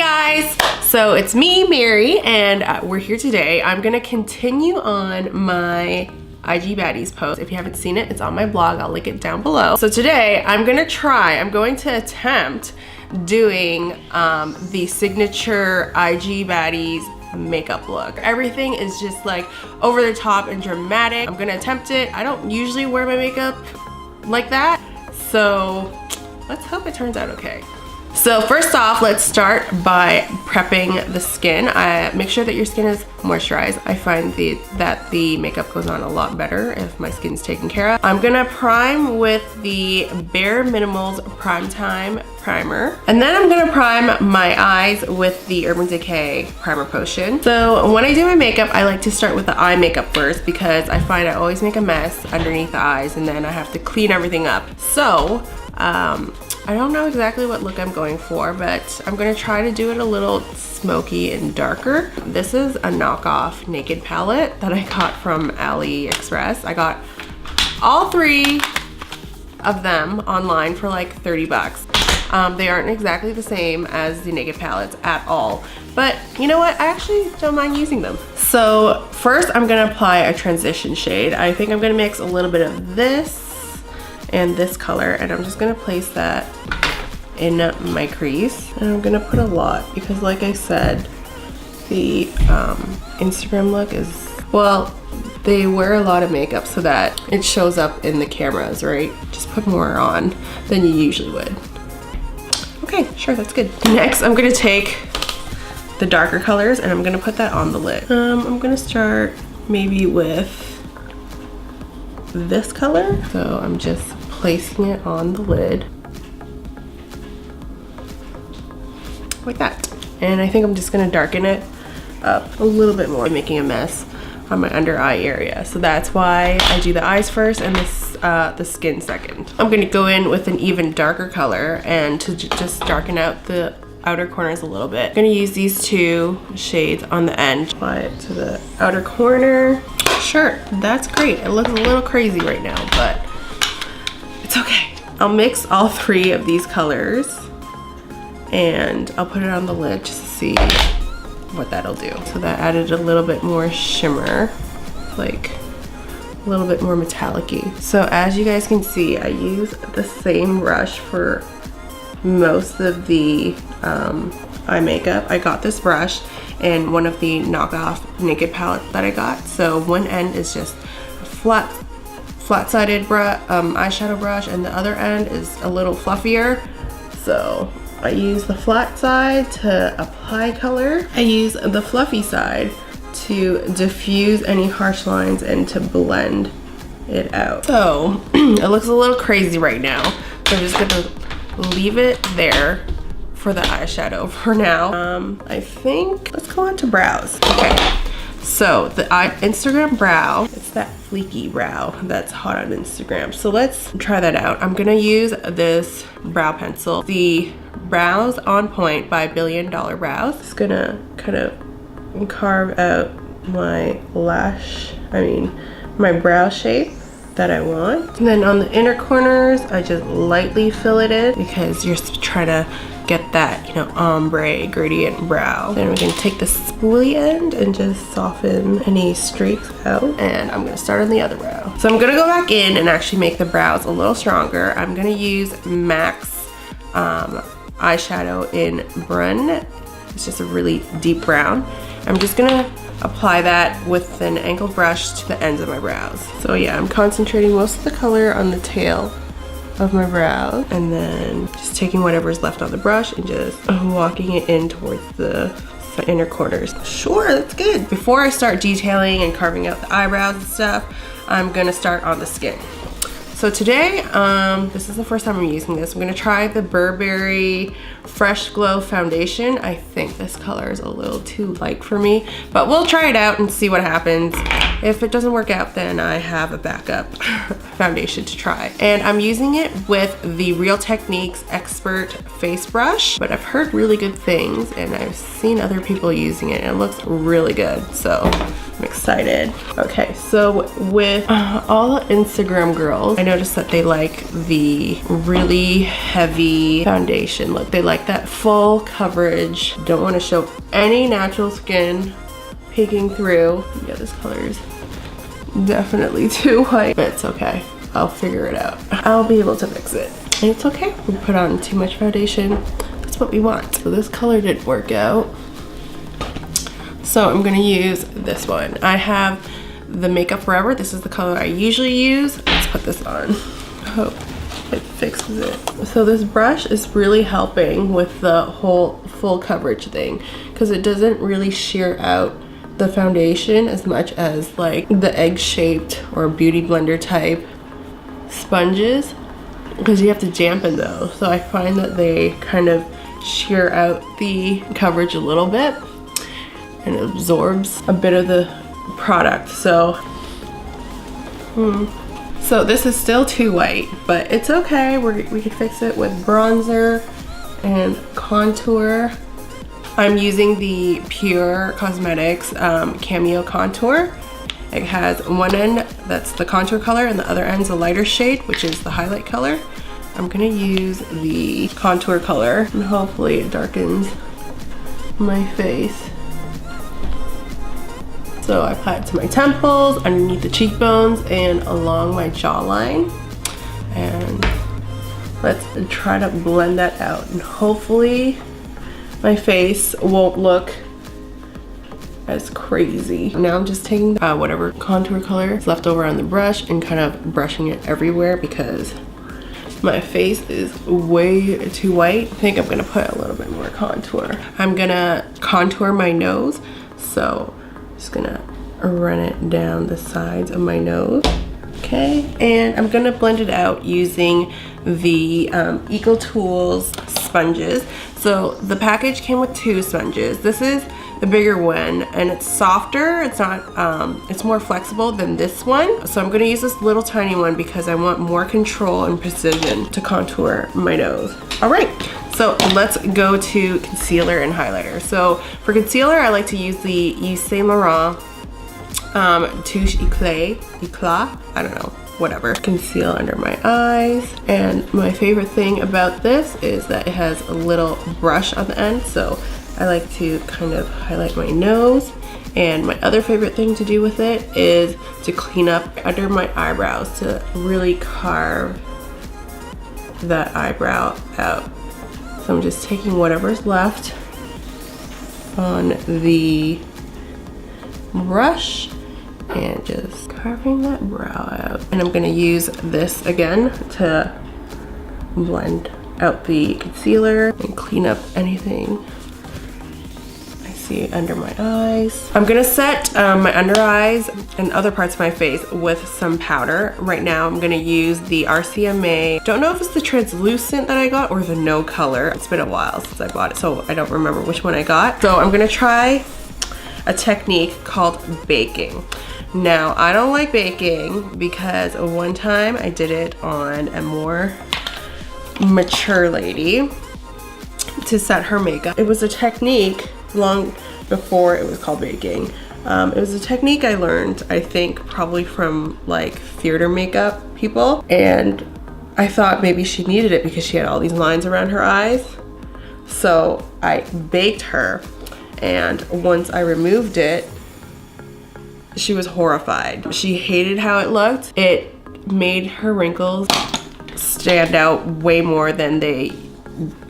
guys, so it's me, Mary, and we're here today. I'm gonna continue on my IG Baddies post. If you haven't seen it, it's on my blog. I'll link it down below. So today I'm going to attempt doing the signature IG Baddies makeup look. Everything is just like over the top and dramatic. I'm gonna attempt it. I don't usually wear my makeup like that, so let's hope it turns out okay. So first off, let's start by prepping the skin. Make sure that your skin is moisturized. I find that the makeup goes on a lot better if my skin's taken care of. I'm gonna prime with the Bare Minimals Prime Time primer. And then I'm gonna prime my eyes with the Urban Decay primer potion. So when I do my makeup, I like to start with the eye makeup first because I find I always make a mess underneath the eyes and then I have to clean everything up. So, I don't know exactly what look I'm going for, but I'm gonna try to do it a little smoky and darker. This is a knockoff Naked palette that I got from AliExpress. I got all three of them online for like 30 bucks. They aren't exactly the same as the Naked palettes at all, but you know what? I actually don't mind using them. So first I'm gonna apply a transition shade. I think I'm gonna mix a little bit of this and this color, and I'm just gonna place that in my crease. And I'm gonna put a lot because like I said, the Instagram look is, well, they wear a lot of makeup so that it shows up in the cameras, right? Just put more on than you usually would. Okay, sure, that's good. Next, I'm gonna take the darker colors and I'm gonna put that on the lid. I'm gonna start maybe with this color. So I'm just placing it on the lid like that. And I think I'm just gonna darken it up a little bit more, making a mess on my under eye area. So that's why I do the eyes first and this the skin second. I'm gonna go in with an even darker color and to just darken out the outer corners a little bit. I'm gonna use these two shades on the end. Apply it to the outer corner. Sure, that's great. It looks a little crazy right now, but it's okay. I'll mix all three of these colors and I'll put it on the lid just to see what that'll do. So that added a little bit more shimmer, like a little bit more metallic-y. So as you guys can see, I use the same brush for most of the eye makeup. I got this brush in one of the knockoff Naked palettes that I got. So one end is just a flat-sided eyeshadow brush and the other end is a little fluffier. So I use the flat side to apply color. I use the fluffy side to diffuse any harsh lines and to blend it out. So it looks a little crazy right now. So I'm just gonna leave it there for the eyeshadow for now. I think, let's go on to brows. Okay, so the Instagram brow, it's that fleeky brow that's hot on Instagram. So let's try that out. I'm gonna use this brow pencil, the Brows On Point by Billion Dollar Brows. Just gonna kind of carve out my my brow shape that I want. And then on the inner corners, I just lightly fill it in because you're trying to get that, you know, ombre gradient brow. Then we're gonna take the spoolie end and just soften any streaks out. And I'm gonna start on the other brow. So I'm gonna go back in and actually make the brows a little stronger. I'm gonna use MAC's eyeshadow in Brun. It's just a really deep brown. I'm just gonna apply that with an angled brush to the ends of my brows. So yeah, I'm concentrating most of the color on the tail of my brows and then just taking whatever's left on the brush and just walking it in towards the inner corners. Sure, that's good. Before I start detailing and carving out the eyebrows and stuff, I'm gonna start on the skin. So today, this is the first time I'm using this. I'm gonna try the Burberry Fresh Glow Foundation. I think this color is a little too light for me, but we'll try it out and see what happens. If it doesn't work out, then I have a backup foundation to try. And I'm using it with the Real Techniques Expert Face Brush, but I've heard really good things and I've seen other people using it and it looks really good. So I'm excited. Okay, so with all the Instagram girls, I noticed that they like the really heavy foundation look. They like that full coverage. Don't want to show any natural skin peeking through. Yeah, this color is definitely too white, but it's okay. I'll figure it out. I'll be able to fix it. And it's okay. We put on too much foundation. That's what we want. So this color didn't work out. So I'm gonna use this one. I have the Makeup Forever. This is the color I usually use. Let's put this on. Hope it fixes it. So this brush is really helping with the whole full coverage thing because it doesn't really sheer out the foundation as much as like the egg-shaped or beauty blender type sponges, because you have to dampen those. So I find that they kind of sheer out the coverage a little bit and it absorbs a bit of the product. So so this is still too white, but it's okay. We can fix it with bronzer and contour. I'm using the Pure Cosmetics Cameo Contour. It has one end that's the contour color and the other end's a lighter shade, which is the highlight color. I'm gonna use the contour color and hopefully it darkens my face. So I apply it to my temples, underneath the cheekbones, and along my jawline. And let's try to blend that out. And hopefully my face won't look as crazy. Now I'm just taking whatever contour color is left over on the brush and kind of brushing it everywhere because my face is way too white. I think I'm gonna put a little bit more contour. I'm gonna contour my nose. So just gonna run it down the sides of my nose. Okay, and I'm gonna blend it out using the Eco Tools sponges. So the package came with 2 sponges. This is the bigger one and it's softer. It's not, it's more flexible than this one. So I'm gonna use this little tiny one because I want more control and precision to contour my nose. All right, so let's go to concealer and highlighter. So for concealer, I like to use the Yves Saint Laurent Touche Eclat, I don't know, whatever. Conceal under my eyes. And my favorite thing about this is that it has a little brush on the end. So I like to kind of highlight my nose. And my other favorite thing to do with it is to clean up under my eyebrows to really carve that eyebrow out. So I'm just taking whatever's left on the brush and just carving that brow out. And I'm gonna use this again to blend out the concealer and clean up anything I see under my eyes. I'm gonna set my under eyes and other parts of my face with some powder. Right now I'm gonna use the RCMA. Don't know if it's the translucent that I got or the no color. It's been a while since I bought it, so I don't remember which one I got. So I'm gonna try a technique called baking. Now, I don't like baking because one time I did it on a more mature lady to set her makeup. It was a technique long before it was called baking. It was a technique I learned, I think, probably from like theater makeup people. And I thought maybe she needed it because she had all these lines around her eyes. So I baked her. And once I removed it, she was horrified. She hated how it looked. It made her wrinkles stand out way more than they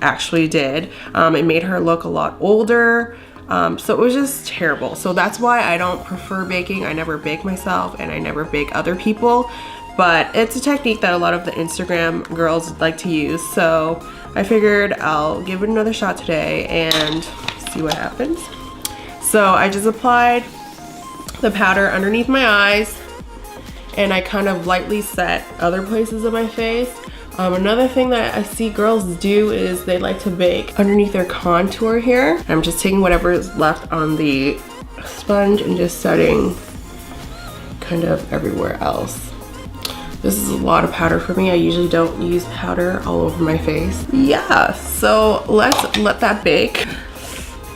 actually did. It made her look a lot older. So it was just terrible. So that's why I don't prefer baking. I never bake myself and I never bake other people. But it's a technique that a lot of the Instagram girls like to use. So I figured I'll give it another shot today and see what happens. So I just applied the powder underneath my eyes and I kind of lightly set other places of my face. Another thing that I see girls do is they like to bake underneath their contour here. I'm just taking whatever is left on the sponge and just setting kind of everywhere else. This is a lot of powder for me. I usually don't use powder all over my face. Yeah, so let's let that bake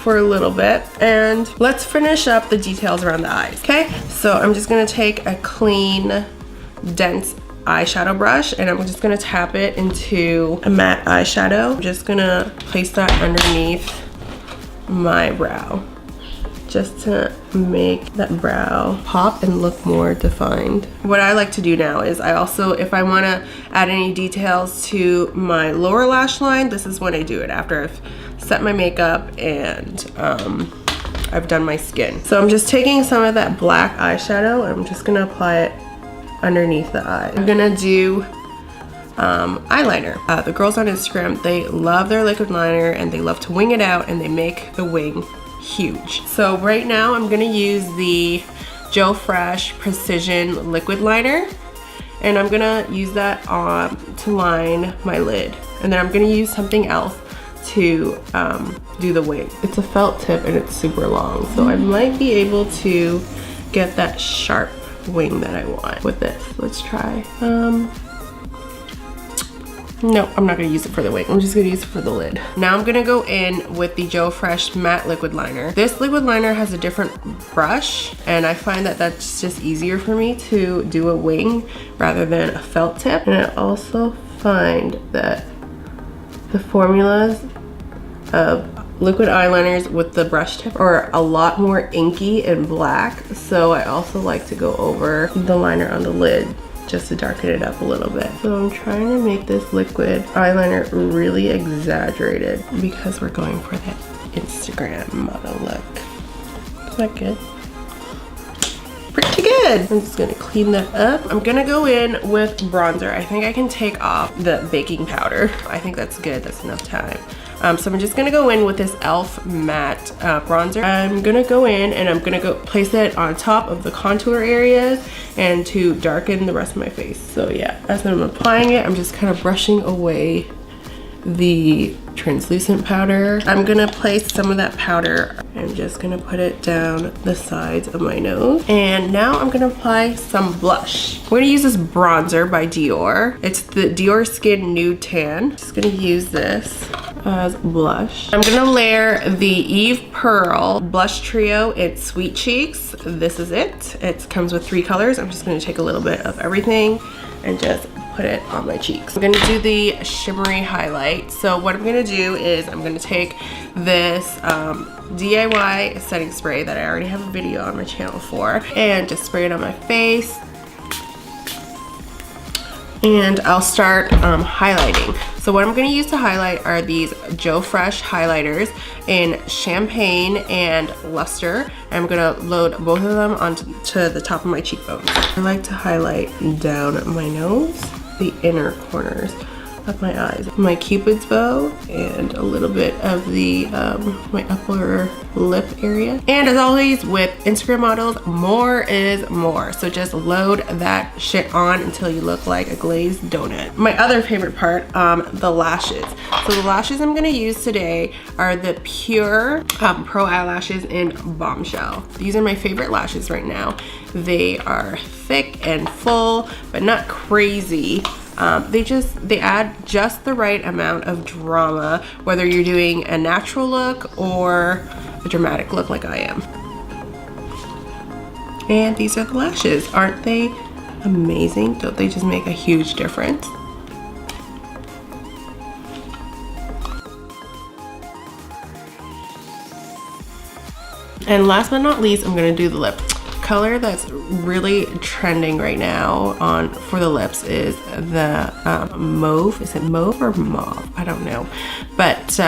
for a little bit and let's finish up the details around the eyes. Okay, so I'm just gonna take a clean, dense eyeshadow brush, and I'm just gonna tap it into a matte eyeshadow. I'm just gonna place that underneath my brow, just to make that brow pop and look more defined. What I like to do now is I also, if I want to add any details to my lower lash line, this is when I do it, after I've set my makeup and I've done my skin. So I'm just taking some of that black eyeshadow and I'm just gonna apply it underneath the eye. I'm gonna do eyeliner. The girls on Instagram, they love their liquid liner and they love to wing it out, and they make the wing huge. So right now I'm gonna use the Joe Fresh Precision liquid liner, and I'm gonna use that to line my lid, and then I'm gonna use something else to do the wing. It's a felt tip and it's super long, so I might be able to get that sharp wing that I want with this. Let's try. No, I'm not gonna use it for the wing. I'm just gonna use it for the lid. Now I'm gonna go in with the Joe Fresh matte liquid liner. This liquid liner has a different brush, and I find that that's just easier for me to do a wing rather than a felt tip. And I also find that the formulas of liquid eyeliners with the brush tip are a lot more inky and black, so I also like to go over the liner on the lid just to darken it up a little bit. So I'm trying to make this liquid eyeliner really exaggerated because we're going for that Instagram model look. Is that good? Pretty good. I'm just gonna clean that up. I'm gonna go in with bronzer. I think I can take off the baking powder. I think that's good, that's enough time. So I'm just gonna go in with this e.l.f. matte bronzer. I'm gonna go in and I'm gonna go place it on top of the contour areas and to darken the rest of my face. So yeah, as I'm applying it, I'm just kind of brushing away the translucent powder. I'm gonna place some of that powder. I'm just gonna put it down the sides of my nose. And now I'm gonna apply some blush. We're gonna use this bronzer by Dior. It's the Dior Skin Nude Tan. Just gonna use this as blush. I'm gonna layer the Eve Pearl Blush Trio in Sweet Cheeks. This is it. It comes with 3 colors. I'm just gonna take a little bit of everything and just put it on my cheeks. I'm gonna do the shimmery highlight. So what I'm gonna do is I'm gonna take this DIY setting spray that I already have a video on my channel for, and just spray it on my face. And I'll start highlighting. So what I'm gonna use to highlight are these Joe Fresh highlighters in Champagne and Luster. I'm gonna load both of them onto the top of my cheekbones. I like to highlight down my nose, the inner corners of my eyes, my Cupid's bow, and a little bit of the my upper lip area. And as always with Instagram models, more is more. So just load that shit on until you look like a glazed donut. My other favorite part, the lashes. So the lashes I'm gonna use today are the Pure Pro Eyelashes in Bombshell. These are my favorite lashes right now. They are thick and full, but not crazy. They add just the right amount of drama, whether you're doing a natural look or a dramatic look like I am. And these are the lashes. Aren't they amazing? Don't they just make a huge difference? And last but not least, I'm gonna do the lip. Color that's really trending right now for the lips is the mauve. Is it mauve or mauve? I don't know, but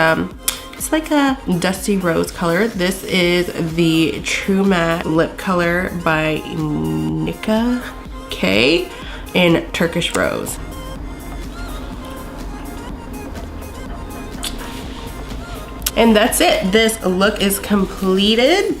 it's like a dusty rose color. This is the True Matte Lip Color by Nika K in Turkish Rose. And that's it. This look is completed.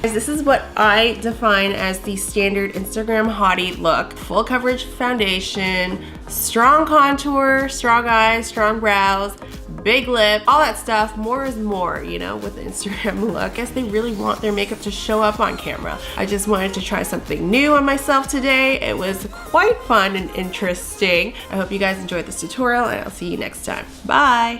This is what I define as the standard Instagram hottie look. Full coverage foundation, strong contour, strong eyes, strong brows, big lip, all that stuff. More is more, you know, with the Instagram look. I guess they really want their makeup to show up on camera. I just wanted to try something new on myself today. It was quite fun and interesting. I hope you guys enjoyed this tutorial, and I'll see you next time. Bye.